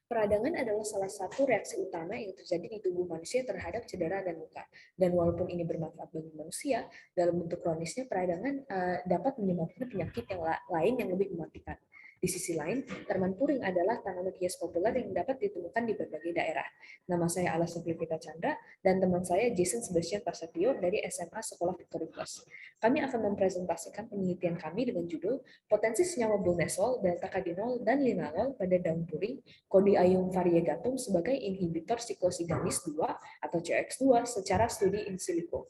Peradangan adalah salah satu reaksi utama yang terjadi di tubuh manusia terhadap cedera dan luka. Dan walaupun ini bermanfaat bagi manusia, dalam bentuk kronisnya peradangan dapat menyebabkan penyakit yang lain yang lebih mematikan. Di sisi lain, tanaman puring adalah tanaman hias populer yang dapat ditemukan di berbagai daerah. Nama saya Alas Novita Chandra, dan teman saya Jason Sebastian Prasetyo dari SMA Sekolah Victory Plus. Kami akan mempresentasikan penelitian kami dengan judul Potensi Senyawa Bulnesol, Delta-Kadinol, dan Linalol pada daun puring, Codium variegatum sebagai inhibitor siklosiganis 2 atau CX2 secara studi in silico.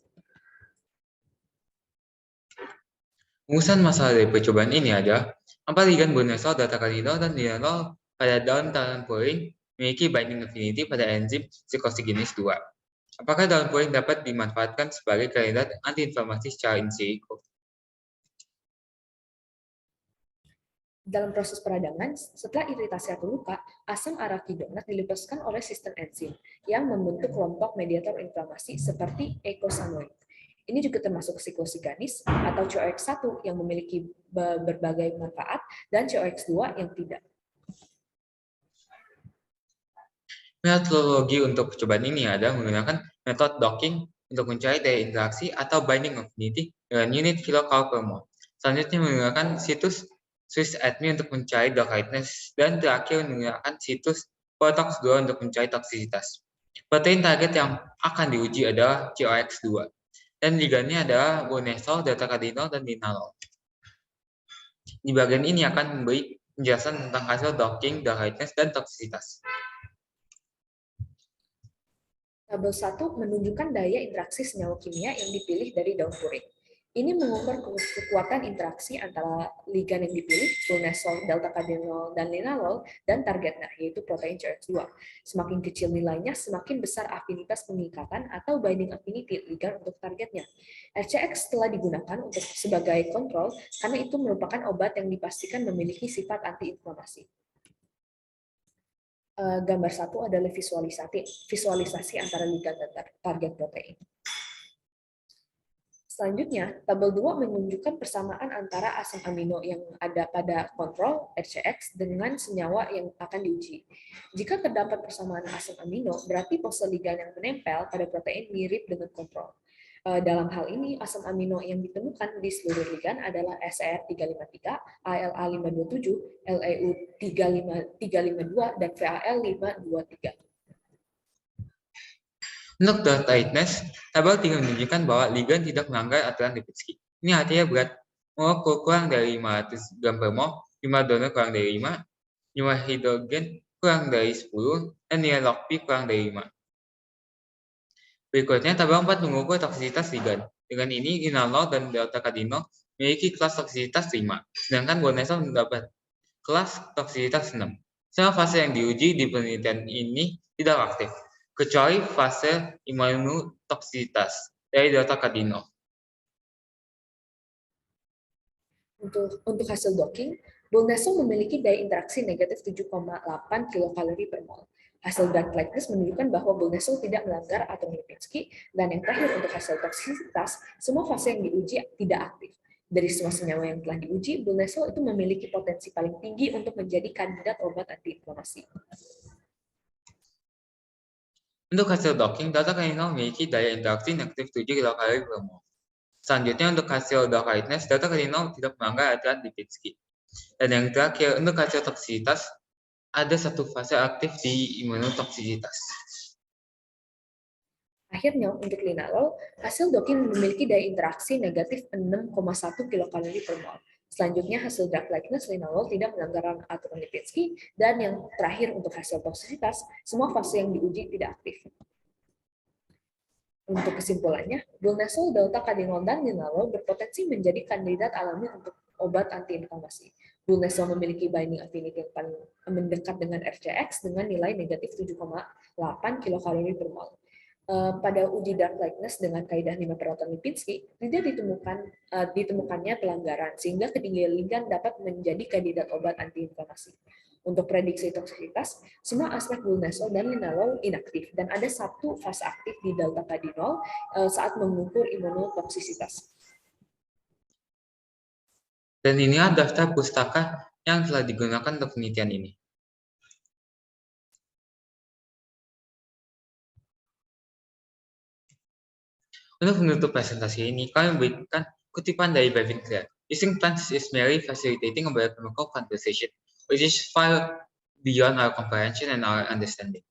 Rumusan masalah dari percobaan ini adalah apa ligan bulnesol, delta-kadinol, dan linalol pada daun tanaman puring memiliki binding affinity pada enzim siklosigenis 2. Apakah daun puring dapat dimanfaatkan sebagai kandidat antiinflamasi secara in silico? Dalam proses peradangan, setelah iritasi atau luka, asam arakidonat dilepaskan oleh sistem enzim yang membentuk kelompok mediator inflamasi seperti eicosanoid. Ini juga termasuk siklosiganis atau COX1 yang memiliki berbagai manfaat dan COX2 yang tidak. Metodologi untuk percobaan ini adalah menggunakan metode docking untuk mencari daya interaksi atau binding affinity dengan unit kilokal per mol. Selanjutnya menggunakan situs Swiss Adme untuk mencari drug lightness, dan terakhir menggunakan situs Potox 2 untuk mencari toksisitas. Protein target yang akan diuji adalah COX2, dan ligannya adalah bulnesol, delta-kadinol, dan linalol. Di bagian ini akan memberi penjelasan tentang hasil docking, drug lightness, dan toksisitas. Tabel 1 menunjukkan daya interaksi senyawa kimia yang dipilih dari daun puring. Ini mengukur kekuatan interaksi antara ligan yang dipilih, bulnesol, delta-kadinol, dan linalol, dan targetnya, yaitu protein COX2. Semakin kecil nilainya, semakin besar afinitas pengikatan atau binding affinity ligan untuk targetnya. RCX telah digunakan untuk sebagai kontrol karena itu merupakan obat yang dipastikan memiliki sifat antiinflamasi. Gambar 1 adalah visualisasi antara ligan dan target protein. Selanjutnya, tabel 2 menunjukkan persamaan antara asam amino yang ada pada kontrol RCX dengan senyawa yang akan diuji. Jika terdapat persamaan asam amino, berarti pose ligan yang menempel pada protein mirip dengan kontrol. Dalam hal ini, asam amino yang ditemukan di seluruh ligan adalah SER353, ALA527, LEU352, dan VAL523. Untuk drug lightness, tabel 3 menunjukkan bahwa ligan tidak melanggar aturan Lipinski. Ini artinya berat molekul kurang dari 500 gram per mol, jumlah donor kurang dari 5, jumlah hidrogen kurang dari 10, dan nilai log P kurang dari 5. Berikutnya, tabel 4 mengukur toksisitas ligan. Dengan ini, linalol dan delta-kadinol memiliki kelas toksisitas 5, sedangkan bulnesol mendapat kelas toksisitas 6. Semua fase yang diuji di penelitian ini tidak aktif, kecuali fase imunotoksisitas dari delta-kadinol. Untuk hasil docking, bulnesol memiliki daya interaksi negatif 7,8 kilokalori per mol. Hasil drug lightness menunjukkan bahwa bulnesol tidak melanggar aturan Lipinski, dan yang terakhir untuk hasil toksisitas, semua fase yang diuji tidak aktif. Dari semua senyawa yang telah diuji, bulnesol itu memiliki potensi paling tinggi untuk menjadi kandidat obat antiinflamasi. Untuk hasil docking, delta-kadinol memiliki daya interaksi negatif 7 kilokalori per mol. Selanjutnya, untuk hasil drug lightness, delta-kadinol tidak melanggar aturan Lipinski. Dan yang terakhir, untuk hasil toksisitas, ada satu fase aktif di imunotoksisitas. Akhirnya, untuk linalol, hasil docking memiliki daya interaksi negatif 6,1 kilokalori per mol. Selanjutnya, hasil drug lightness linalol tidak melanggar aturan Lipinski, dan yang terakhir untuk hasil toksisitas, semua fase yang diuji tidak aktif. Untuk kesimpulannya, bulnesol, delta-kadinol, dan linalol berpotensi menjadi kandidat alami untuk obat antiinflamasi. Bulnesol memiliki binding affinity yang paling mendekat dengan RCX dengan nilai negatif 7,8 kilokalori per mol. Pada uji drug lightness dengan kaidah 5 peroton Lipinski, tidak ditemukannya pelanggaran, sehingga ketinggian ligan dapat menjadi kandidat obat antiinflamasi. Untuk prediksi toksisitas, semua aspek bulnesol dan linalol inaktif, dan ada satu fase aktif di delta-kadinol saat mengukur imunotoksisitas. Dan inilah daftar pustaka yang telah digunakan untuk penelitian ini. Untuk menutup presentasi ini, kami memberikan kutipan dari Bevin Clare. Using plants is merely facilitating a biochemical conversation, which is far beyond our comprehension and our understanding.